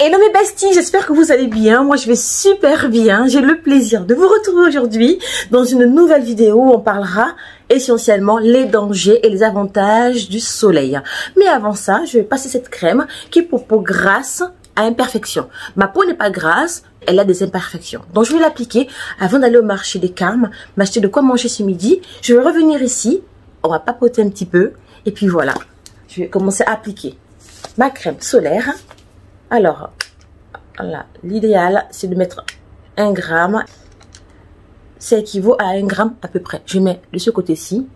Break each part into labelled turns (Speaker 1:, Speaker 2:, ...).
Speaker 1: Hello mes besties, j'espère que vous allez bien. Moi je vais super bien. J'ai le plaisir de vous retrouver aujourd'hui dans une nouvelle vidéo où on parlera essentiellement les dangers et les avantages du soleil. Mais avant ça, je vais passer cette crème qui est pour peau grasse à imperfection. Ma peau n'est pas grasse, elle a des imperfections. Donc je vais l'appliquer avant d'aller au marché des Carmes, m'acheter de quoi manger ce midi. Je vais revenir ici, on va papoter un petit peu et puis voilà. Je vais commencer à appliquer ma crème solaire. Alors, là, l'idéal, c'est de mettre 1 gramme. Ça équivaut à 1 gramme à peu près. Je mets de ce côté-ci,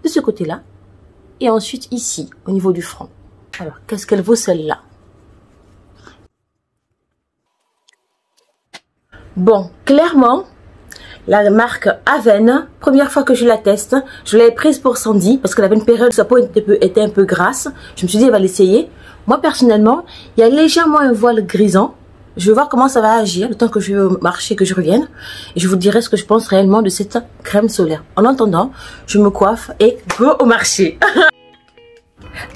Speaker 1: de ce côté-là, et ensuite ici, au niveau du front. Alors, qu'est-ce qu'elle vaut celle-là? Bon, clairement, la marque Avène, première fois que je la teste, je l'avais prise pour Sandy, parce qu'elle avait une période où sa peau était un peu grasse. Je me suis dit, elle va l'essayer. Moi, personnellement, il y a légèrement un voile grisant. Je vais voir comment ça va agir le temps que je vais au marché, que je revienne. Et je vous dirai ce que je pense réellement de cette crème solaire. En attendant, je me coiffe et go au marché.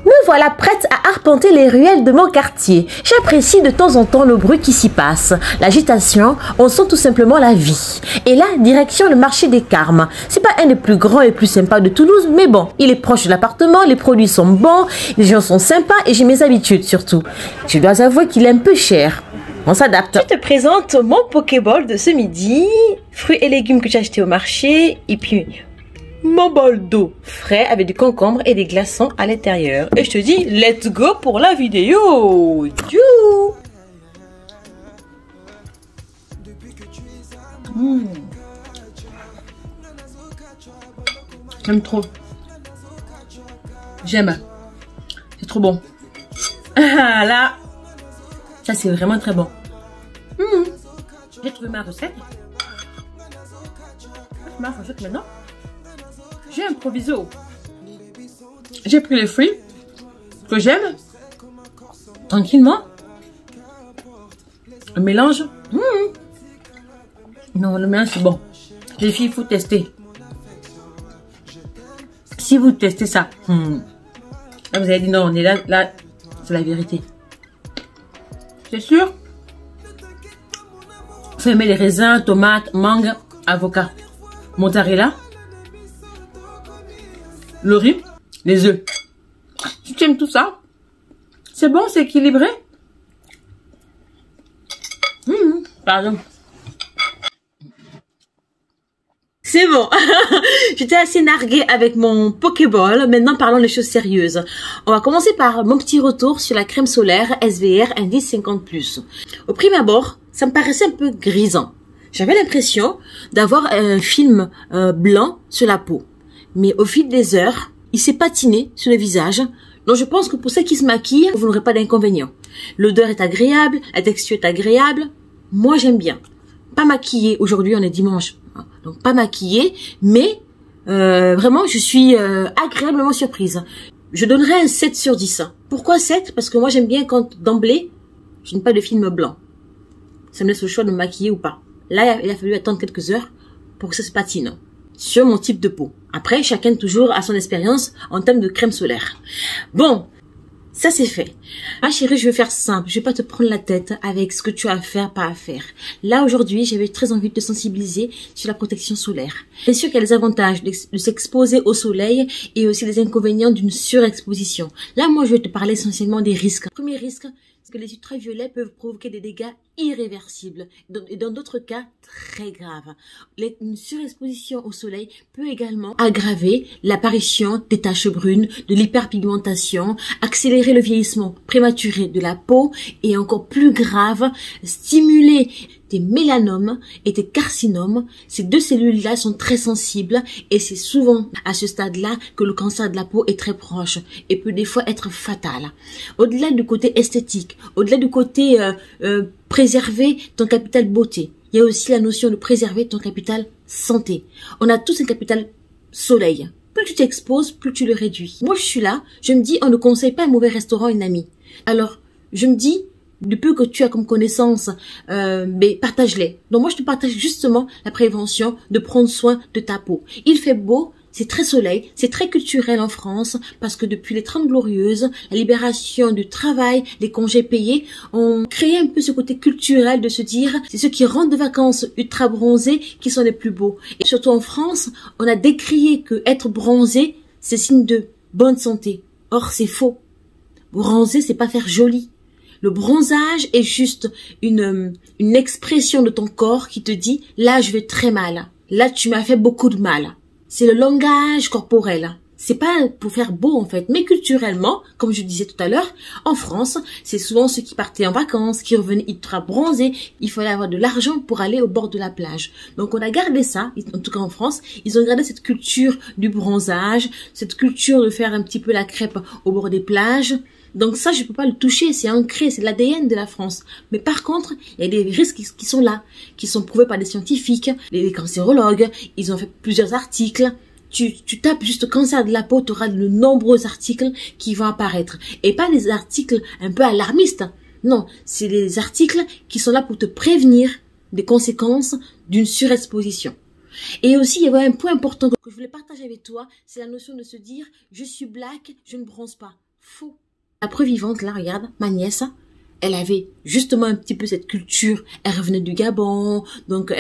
Speaker 1: Me voilà prête à arpenter les ruelles de mon quartier. J'apprécie de temps en temps le bruit qui s'y passe. L'agitation, on sent tout simplement la vie. Et là, direction le marché des Carmes. C'est pas un des plus grands et plus sympas de Toulouse, mais bon, il est proche de l'appartement, les produits sont bons, les gens sont sympas et j'ai mes habitudes surtout. Je dois avouer qu'il est un peu cher. On s'adapte. Je te présente mon Pokéball de ce midi. Fruits et légumes que j'ai achetés au marché. Et puis mon bol d'eau frais avec du concombre et des glaçons à l'intérieur. Et je te dis, let's go pour la vidéo. J'aime trop. J'aime. C'est trop bon. Ah là, ça c'est vraiment très bon. J'ai trouvé ma recette. Ma recette maintenant. J'ai improvisé. J'ai pris les fruits que j'aime. Tranquillement. Le mélange. Non, le mélange c'est bon. Les filles, il faut tester. Si vous testez ça, là, vous allez dire non, on est là, c'est la vérité. C'est sûr. Vous aimez les raisins, tomates, mangue, avocat, mozzarella. Le riz, les œufs. Si tu aimes tout ça, c'est bon, c'est équilibré. Pardon. C'est bon. J'étais assez narguée avec mon Pokéball. Maintenant, parlons des choses sérieuses. On va commencer par mon petit retour sur la crème solaire SVR Indice 50+. Au prime abord, ça me paraissait un peu grisant. J'avais l'impression d'avoir un film blanc sur la peau. Mais au fil des heures, il s'est patiné sur le visage. Donc je pense que pour ceux qui se maquillent, vous n'aurez pas d'inconvénient. L'odeur est agréable, la texture est agréable. Moi j'aime bien. Pas maquillée, aujourd'hui on est dimanche, donc pas maquillée, mais vraiment je suis agréablement surprise. Je donnerais un 7 sur 10. Pourquoi 7? Parce que moi j'aime bien quand d'emblée, je n'ai pas de film blanc. Ça me laisse le choix de me maquiller ou pas. Là il a fallu attendre quelques heures pour que ça se patine sur mon type de peau. Après, chacun toujours a son expérience en termes de crème solaire. Bon, ça c'est fait. Ah chérie, je vais faire simple. Je vais pas te prendre la tête avec ce que tu as à faire, pas à faire. Là, aujourd'hui, j'avais très envie de te sensibiliser sur la protection solaire. Bien sûr qu'il y a les avantages de s'exposer au soleil et aussi les inconvénients d'une surexposition. Là, moi, je vais te parler essentiellement des risques. Premier risque, c'est que les ultraviolets peuvent provoquer des dégâts irréversibles et dans d'autres cas très graves. Une surexposition au soleil peut également aggraver l'apparition des taches brunes, de l'hyperpigmentation, accélérer le vieillissement prématuré de la peau et encore plus grave, stimuler des mélanomes et des carcinomes. Ces deux cellules-là sont très sensibles et c'est souvent à ce stade-là que le cancer de la peau est très proche et peut des fois être fatal. Au-delà du côté esthétique, au-delà du côté préserver ton capital beauté, il y a aussi la notion de préserver ton capital santé. On a tous un capital soleil. Plus tu t'exposes, plus tu le réduis. Moi, je suis là, je me dis, on ne conseille pas un mauvais restaurant à une amie. Alors, je me dis, du peu que tu as comme connaissance, mais partage-les. Donc moi, je te partage justement la prévention de prendre soin de ta peau. Il fait beau, C'est très soleil, c'est très culturel en France parce que depuis les 30 glorieuses, la libération du travail, les congés payés ont créé un peu ce côté culturel de se dire c'est ceux qui rentrent de vacances ultra bronzés qui sont les plus beaux. Et surtout en France, on a décrié que être bronzé, c'est signe de bonne santé. Or, c'est faux. Bronzer, c'est pas faire joli. Le bronzage est juste une expression de ton corps qui te dit là, je vais très mal. Là, tu m'as fait beaucoup de mal. C'est le langage corporel. C'est pas pour faire beau en fait, mais culturellement, comme je disais tout à l'heure, en France, c'est souvent ceux qui partaient en vacances, qui revenaient ultra bronzés, il fallait avoir de l'argent pour aller au bord de la plage. Donc on a gardé ça, en tout cas en France, ils ont gardé cette culture du bronzage, cette culture de faire un petit peu la crêpe au bord des plages. Donc ça, je peux pas le toucher, c'est ancré, c'est l'ADN de la France. Mais par contre, il y a des risques qui sont là, qui sont prouvés par des scientifiques, les cancérologues, ils ont fait plusieurs articles. Tu tapes juste cancer de la peau, tu auras de nombreux articles qui vont apparaître. Et pas des articles un peu alarmistes. Non, c'est des articles qui sont là pour te prévenir des conséquences d'une surexposition. Et aussi, il y avait un point important que je voulais partager avec toi, c'est la notion de se dire « je suis black, je ne bronze pas ». Faux. La preuve vivante, là, regarde, ma nièce, elle avait justement un petit peu cette culture. Elle revenait du Gabon, donc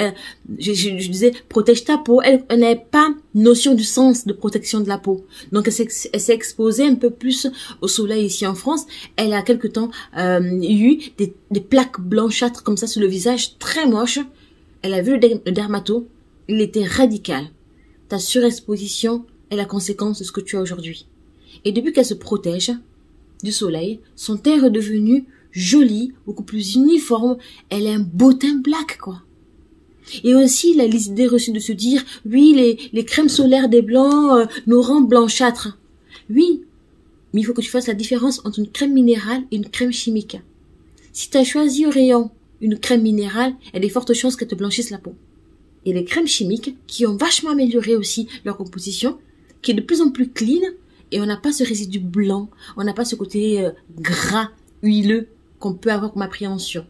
Speaker 1: je disais protège ta peau. Elle n'avait pas notion du sens de protection de la peau, donc elle s'est exposée un peu plus au soleil ici en France. Elle a quelque temps eu des plaques blanchâtres comme ça sur le visage, très moche. Elle a vu le dermato, il était radical. Ta surexposition est la conséquence de ce que tu as aujourd'hui. Et depuis qu'elle se protège du soleil, son teint est redevenu joli, beaucoup plus uniforme, elle a un beau teint black, quoi. Et aussi, il a les idées reçues de se dire, oui, les crèmes solaires des blancs nous rendent blanchâtres. Oui, mais il faut que tu fasses la différence entre une crème minérale et une crème chimique. Si tu as choisi au rayon une crème minérale, il y a des fortes chances qu'elle te blanchisse la peau. Et les crèmes chimiques, qui ont vachement amélioré aussi leur composition, qui est de plus en plus clean, et on n'a pas ce résidu blanc, on n'a pas ce côté gras, huileux qu'on peut avoir comme appréhension.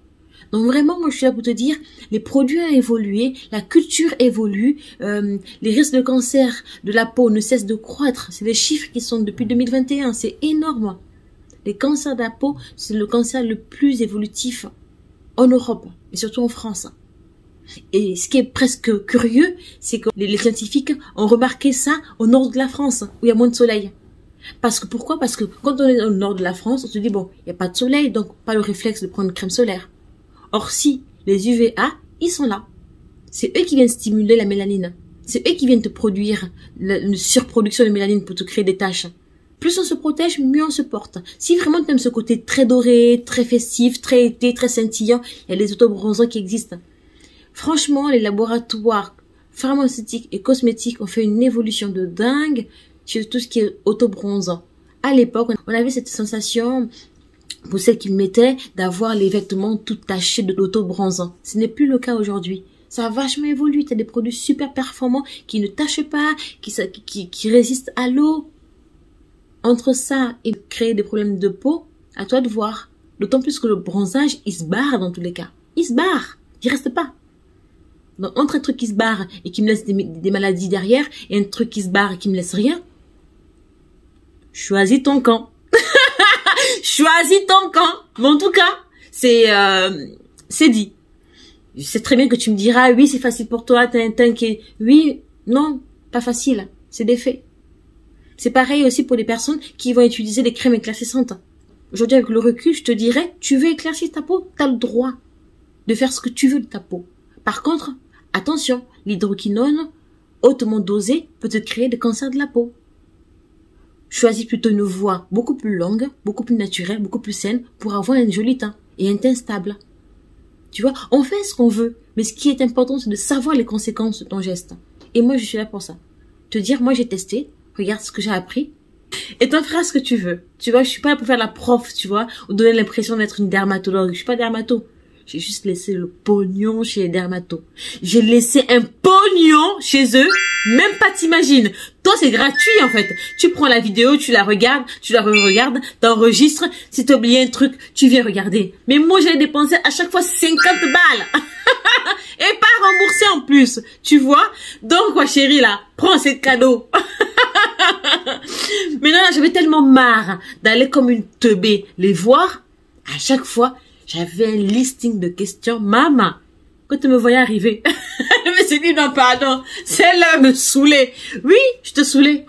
Speaker 1: Donc vraiment, moi je suis là pour te dire, les produits ont évolué, la culture évolue, les risques de cancer de la peau ne cessent de croître. C'est les chiffres qui sont depuis 2021, c'est énorme. Les cancers de la peau, c'est le cancer le plus évolutif en Europe, et surtout en France. Et ce qui est presque curieux, c'est que les scientifiques ont remarqué ça au nord de la France, où il y a moins de soleil. Parce que pourquoi? Parce que quand on est au nord de la France, on se dit bon, il n'y a pas de soleil, donc pas le réflexe de prendre une crème solaire. Or si, les UVA, ils sont là. C'est eux qui viennent stimuler la mélanine. C'est eux qui viennent te produire une surproduction de mélanine pour te créer des taches. Plus on se protège, mieux on se porte. Si vraiment tu aimes ce côté très doré, très festif, très été, très scintillant, il y a des autobronzants qui existent. Franchement, les laboratoires pharmaceutiques et cosmétiques ont fait une évolution de dingue sur tout ce qui est autobronzant. À l'époque, on avait cette sensation, pour celles qui le mettaient, d'avoir les vêtements tout tachés de l'autobronzant. Ce n'est plus le cas aujourd'hui. Ça a vachement évolué. Tu as des produits super performants qui ne tachent pas, qui résistent à l'eau. Entre ça et créer des problèmes de peau, à toi de voir. D'autant plus que le bronzage, il se barre dans tous les cas. Il se barre. Il reste pas. Donc, entre un truc qui se barre et qui me laisse des maladies derrière, et un truc qui se barre et qui me laisse rien, choisis ton camp. Choisis ton camp. Mais en tout cas, c'est dit. Je sais très bien que tu me diras, oui, c'est facile pour toi, t'inquiète. Oui, non, pas facile. C'est des faits. C'est pareil aussi pour les personnes qui vont utiliser des crèmes éclaircissantes. Aujourd'hui, avec le recul, je te dirais, tu veux éclaircir ta peau, t'as le droit de faire ce que tu veux de ta peau. Par contre, attention, l'hydroquinone, hautement dosée, peut te créer des cancers de la peau. Choisis plutôt une voie beaucoup plus longue, beaucoup plus naturelle, beaucoup plus saine pour avoir un joli teint et un teint stable. Tu vois, on fait ce qu'on veut, mais ce qui est important, c'est de savoir les conséquences de ton geste. Et moi, je suis là pour ça. Te dire, moi, j'ai testé, regarde ce que j'ai appris, et t'en feras ce que tu veux. Tu vois, je suis pas là pour faire la prof, tu vois, ou donner l'impression d'être une dermatologue. Je suis pas dermato. J'ai juste laissé le pognon chez les dermatos. J'ai laissé un pognon chez eux. Même pas t'imagines. Toi, c'est gratuit, en fait. Tu prends la vidéo, tu la regardes, tu la re-regardes, t'enregistres. Si t'as oublié un truc, tu viens regarder. Mais moi, j'allais dépenser à chaque fois 50 balles. Et par rembourser en plus, tu vois. Donc, ma chérie, là, prends ces cadeaux. Maintenant, là, j'avais tellement marre d'aller comme une teubée les voir. À chaque fois, j'avais un listing de questions. Maman, quand tu me voyais arriver, je me suis dit, non, pardon, celle-là me saoulait. Oui, je te saoulais.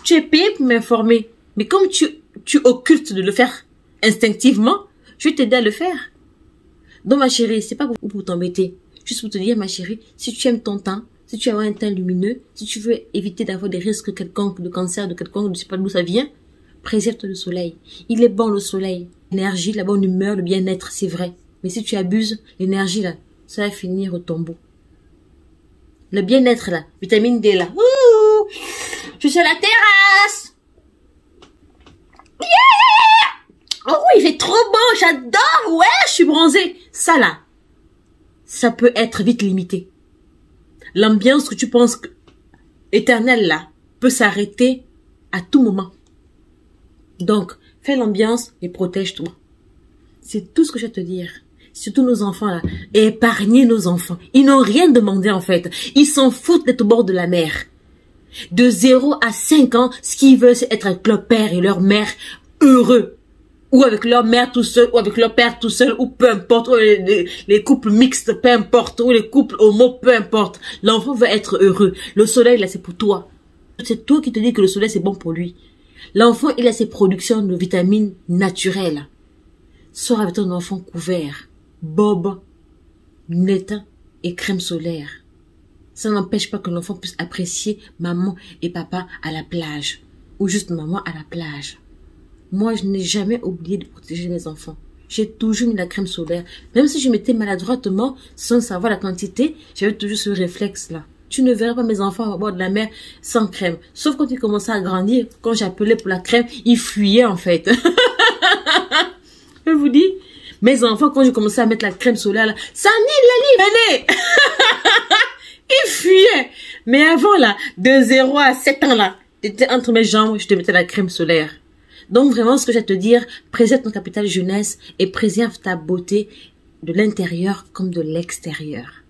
Speaker 1: Tu es payé pour m'informer. Mais comme tu occultes de le faire instinctivement, je vais t'aider à le faire. Donc, ma chérie, c'est pas pour t'embêter. Juste pour te dire, ma chérie, si tu aimes ton teint, si tu as un teint lumineux, si tu veux éviter d'avoir des risques quelconques de cancer, de quelconque, je ne sais pas d'où ça vient, préserve-toi le soleil. Il est bon, le soleil. L'énergie, la bonne humeur, le bien-être, c'est vrai. Mais si tu abuses, l'énergie, là, ça va finir au tombeau. Le bien-être, là, vitamine D, là. Ouh, je suis à la terrasse. Yeah! Oh, il fait trop beau, j'adore. Ouais, je suis bronzée. Ça, là, ça peut être vite limité. L'ambiance que tu penses éternelle, là, peut s'arrêter à tout moment. Donc, fais l'ambiance et protège-toi. C'est tout ce que je vais te dire. Surtout nos enfants, là. Épargnez nos enfants. Ils n'ont rien demandé, en fait. Ils s'en foutent d'être au bord de la mer. De 0 à 5 ans, ce qu'ils veulent, c'est être avec leur père et leur mère heureux. Ou avec leur mère tout seul, ou avec leur père tout seul, ou peu importe, ou les couples mixtes, peu importe, ou les couples homo, peu importe. L'enfant veut être heureux. Le soleil, là, c'est pour toi. C'est toi qui te dis que le soleil, c'est bon pour lui. L'enfant, il a ses productions de vitamines naturelles. Sors avec ton enfant couvert, bob, lunettes et crème solaire. Ça n'empêche pas que l'enfant puisse apprécier maman et papa à la plage. Ou juste maman à la plage. Moi, je n'ai jamais oublié de protéger mes enfants. J'ai toujours mis la crème solaire. Même si je mettais maladroitement, sans savoir la quantité, j'avais toujours ce réflexe-là. Tu ne verras pas mes enfants au bord de la mer sans crème. Sauf quand ils commençaient à grandir, quand j'appelais pour la crème, ils fuyaient en fait. Je vous dis, mes enfants, quand j'ai commencé à mettre la crème solaire, là, ça nie, venez. Ils fuyaient. Mais avant, là, de 0 à 7 ans, là, t'étais entre mes jambes, je te mettais la crème solaire. Donc vraiment, ce que j'ai à te dire, préserve ton capital jeunesse et préserve ta beauté de l'intérieur comme de l'extérieur.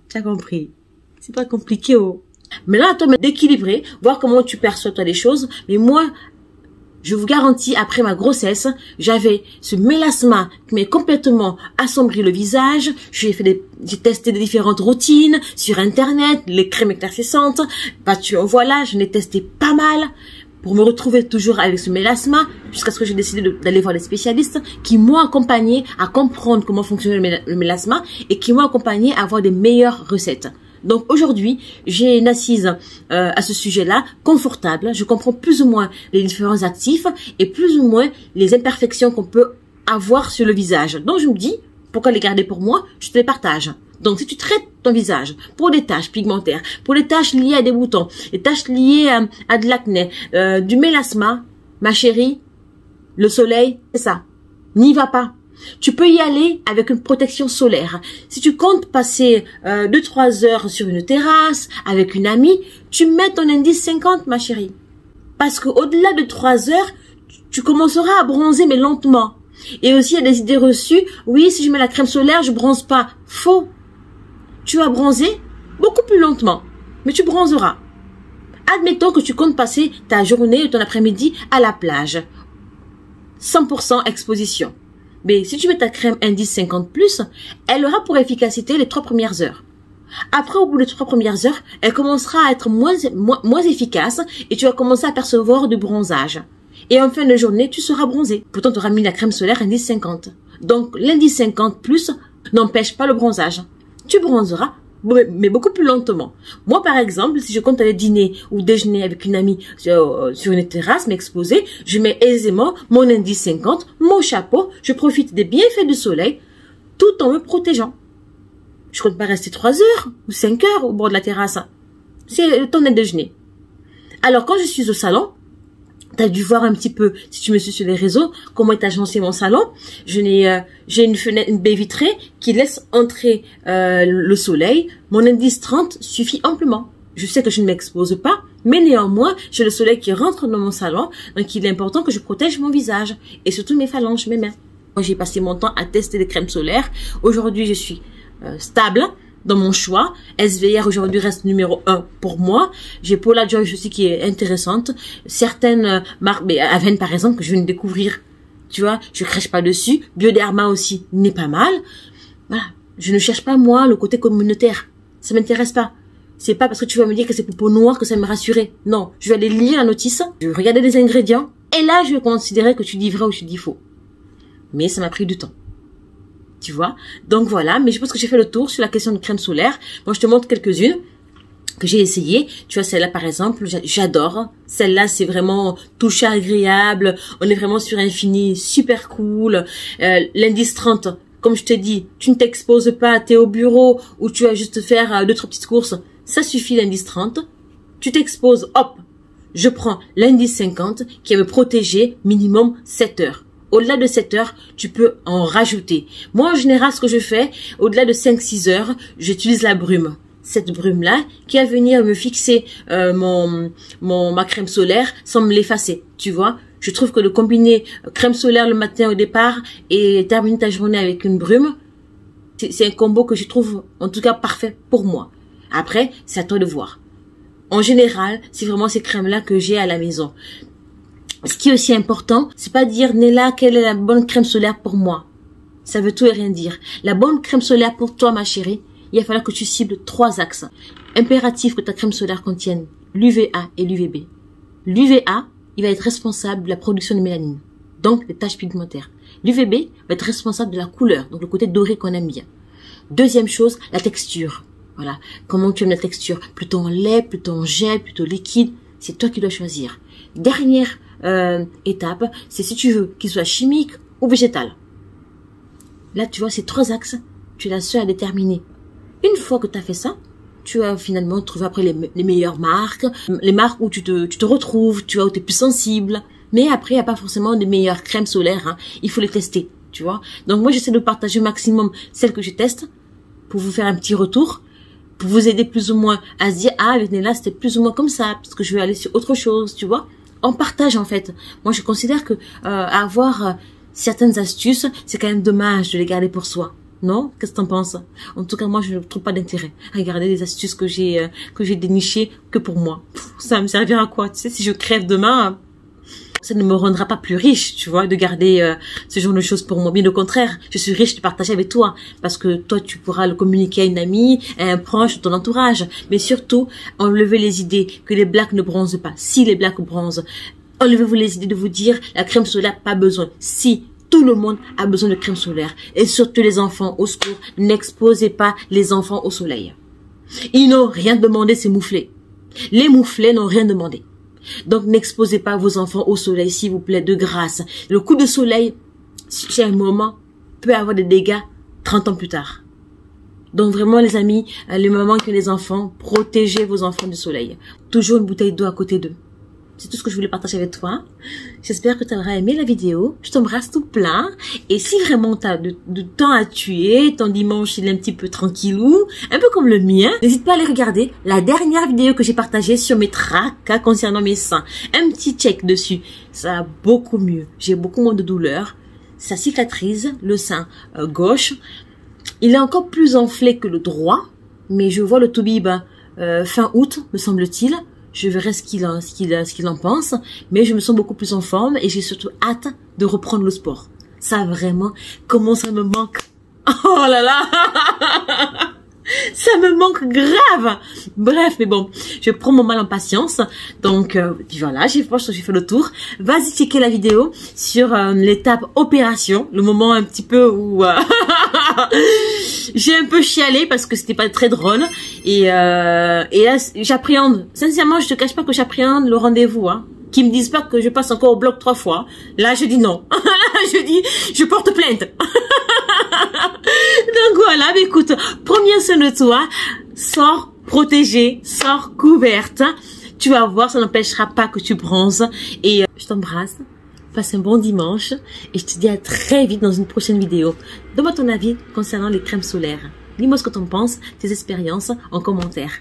Speaker 1: Tu as compris? C'est pas compliqué, oh. Mais là, à toi d'équilibrer, voir comment tu perçois toi les choses. Mais moi, je vous garantis, après ma grossesse, j'avais ce mélasma qui m'est complètement assombri le visage. J'ai testé des différentes routines sur Internet, les crèmes éclaircissantes. Bah, voilà, je l'ai testé pas mal pour me retrouver toujours avec ce mélasma, jusqu'à ce que j'ai décidé d'aller voir des spécialistes qui m'ont accompagné à comprendre comment fonctionnait le mélasma et qui m'ont accompagné à avoir des meilleures recettes. Donc aujourd'hui, j'ai une assise à ce sujet-là, confortable. Je comprends plus ou moins les différents actifs et plus ou moins les imperfections qu'on peut avoir sur le visage. Donc je me dis, pourquoi les garder pour moi? Je te les partage. Donc si tu traites ton visage pour des taches pigmentaires, pour des taches liées à des boutons, des taches liées à de l'acné, du mélasma, ma chérie, le soleil, c'est ça. N'y va pas. Tu peux y aller avec une protection solaire. Si tu comptes passer 2-3 heures sur une terrasse avec une amie, tu mets ton indice 50, ma chérie. Parce que au-delà de 3 heures, tu commenceras à bronzer, mais lentement. Et aussi, il y a des idées reçues. Oui, si je mets la crème solaire, je bronze pas. Faux. Tu vas bronzer beaucoup plus lentement, mais tu bronzeras. Admettons que tu comptes passer ta journée ou ton après-midi à la plage. 100% exposition. Mais si tu mets ta crème indice 50+, elle aura pour efficacité les 3 premières heures. Après, au bout des 3 premières heures, elle commencera à être moins efficace et tu vas commencer à percevoir du bronzage. Et en fin de journée, tu seras bronzé. Pourtant, tu auras mis la crème solaire indice 50. Donc, l'indice 50+ n'empêche pas le bronzage. Tu bronzeras, mais beaucoup plus lentement. Moi, par exemple, si je compte aller dîner ou déjeuner avec une amie sur une terrasse, m'exposer, je mets aisément mon indice 50, mon chapeau, je profite des bienfaits du soleil, tout en me protégeant. Je compte pas rester 3 heures ou 5 heures au bord de la terrasse. C'est le temps d'un déjeuner. Alors, quand je suis au salon, t'as dû voir un petit peu, si tu me suis sur les réseaux, comment est agencé mon salon. J'ai une fenêtre, une baie vitrée qui laisse entrer le soleil. Mon indice 30 suffit amplement. Je sais que je ne m'expose pas, mais néanmoins, j'ai le soleil qui rentre dans mon salon. Donc, il est important que je protège mon visage et surtout mes phalanges, mes mains. Moi, j'ai passé mon temps à tester des crèmes solaires. Aujourd'hui, je suis stable. dans mon choix. SVR aujourd'hui reste numéro 1 pour moi. J'ai Paula Joyce aussi qui est intéressante. Certaines marques, Aven par exemple, que je viens de découvrir, tu vois, je crèche pas dessus. Bioderma aussi n'est pas mal. Voilà. Je ne cherche pas, moi, le côté communautaire. Ça m'intéresse pas. C'est pas parce que tu vas me dire que c'est pour peau noire que ça va me rassurer. Non. Je vais aller lire la notice, je vais regarder les ingrédients, et là, je vais considérer que tu dis vrai ou tu dis faux. Mais ça m'a pris du temps. Tu vois? Donc voilà. Mais je pense que j'ai fait le tour sur la question de crème solaire. Moi, je te montre quelques-unes que j'ai essayé. Tu vois, celle-là, par exemple, j'adore. Celle-là, c'est vraiment touche agréable. On est vraiment sur un fini super cool. L'indice 30, comme je te dis, tu ne t'exposes pas, t'es au bureau ou tu vas juste faire 2-3 petites courses. Ça suffit l'indice 30. Tu t'exposes, hop, je prends l'indice 50 qui va me protéger minimum 7 heures. Au-delà de 7 heures, tu peux en rajouter. Moi, en général, ce que je fais, au-delà de 5-6 heures, j'utilise la brume. Cette brume-là, qui va venir me fixer ma crème solaire sans me l'effacer, tu vois. Je trouve que de combiner crème solaire le matin au départ et terminer ta journée avec une brume, c'est un combo que je trouve, en tout cas, parfait pour moi. Après, c'est à toi de voir. En général, c'est vraiment ces crèmes-là que j'ai à la maison. Ce qui est aussi important, c'est pas dire, Nella, quelle est la bonne crème solaire pour moi. Ça veut tout et rien dire. La bonne crème solaire pour toi, ma chérie, il va falloir que tu cibles 3 axes. Impératif que ta crème solaire contienne l'UVA et l'UVB. L'UVA, il va être responsable de la production de mélanine, donc des taches pigmentaires. L'UVB va être responsable de la couleur, donc le côté doré qu'on aime bien. Deuxième chose, la texture. Voilà. Comment tu aimes la texture? Plutôt en lait, plutôt en gel, plutôt liquide. C'est toi qui dois choisir. Dernière étape, c'est si tu veux qu'il soit chimique ou végétal. Là, tu vois, ces 3 axes, tu es la seule à déterminer. Une fois que tu as fait ça, tu vas finalement trouver après les meilleures marques, les marques où tu te retrouves, tu vois, où tu es plus sensible. Mais après, il n'y a pas forcément de meilleures crèmes solaires. Hein. Il faut les tester, tu vois. Donc moi, j'essaie de partager au maximum celles que je teste pour vous faire un petit retour, pour vous aider plus ou moins à se dire, ah, avec Nella, c'était plus ou moins comme ça, parce que je vais aller sur autre chose, tu vois. On partage, en fait. Moi, je considère que avoir certaines astuces, c'est quand même dommage de les garder pour soi. Non? Qu'est-ce que t'en penses? En tout cas, moi, je ne trouve pas d'intérêt à garder les astuces que j'ai dénichées que pour moi. Ça va me servir à quoi? Tu sais, si je crève demain, ça ne me rendra pas plus riche, tu vois, de garder ce genre de choses pour moi. Bien au contraire, je suis riche de partager avec toi, parce que toi, tu pourras le communiquer à une amie, à un proche de ton entourage. Mais surtout, enlevez les idées que les blacks ne bronzent pas. Si les blacks bronzent, enlevez-vous les idées de vous dire, la crème solaire, pas besoin. Si tout le monde a besoin de crème solaire. Et surtout les enfants, au secours, n'exposez pas les enfants au soleil. Ils n'ont rien demandé, ces mouflés. Les mouflés n'ont rien demandé. Donc, n'exposez pas vos enfants au soleil, s'il vous plaît, de grâce. Le coup de soleil, chez un moment, peut avoir des dégâts 30 ans plus tard. Donc, vraiment, les amis, les mamans qui ont des enfants, protégez vos enfants du soleil. Toujours une bouteille d'eau à côté d'eux. C'est tout ce que je voulais partager avec toi. J'espère que tu auras aimé la vidéo. Je t'embrasse tout plein. Et si vraiment tu as de temps à tuer, ton dimanche il est un petit peu tranquillou, un peu comme le mien, n'hésite pas à aller regarder la dernière vidéo que j'ai partagée sur mes tracas concernant mes seins. Un petit check dessus. Ça va beaucoup mieux. J'ai beaucoup moins de douleur. Ça cicatrise le sein gauche. Il est encore plus enflé que le droit. Mais je vois le toubib fin août, me semble-t-il. Je verrai ce qu'il en pense, mais je me sens beaucoup plus en forme et j'ai surtout hâte de reprendre le sport. Ça vraiment, comment ça me manque. Oh là là. Ça me manque grave. Bref, mais bon, je prends mon mal en patience. Donc, voilà, je pense que j'ai fait le tour. Vas-y checker la vidéo sur l'étape opération, le moment un petit peu où j'ai un peu chialé parce que c'était pas très drôle. Et là, j'appréhende. Sincèrement, je te cache pas que j'appréhende le rendez-vous. Hein. Qu'ils me disent pas que je passe encore au bloc 3 fois. Là, je dis non. Je dis, je porte plainte. Donc voilà, mais écoute, prends bien soin de toi. Sors protégée, sors couverte. Tu vas voir, ça n'empêchera pas que tu bronzes. Et je t'embrasse. Passe un bon dimanche. Et je te dis à très vite dans une prochaine vidéo. Donne-moi ton avis concernant les crèmes solaires. Dis-moi ce que tu en penses, tes expériences en commentaire.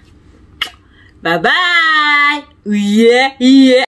Speaker 1: Bye bye! Yeah, yeah!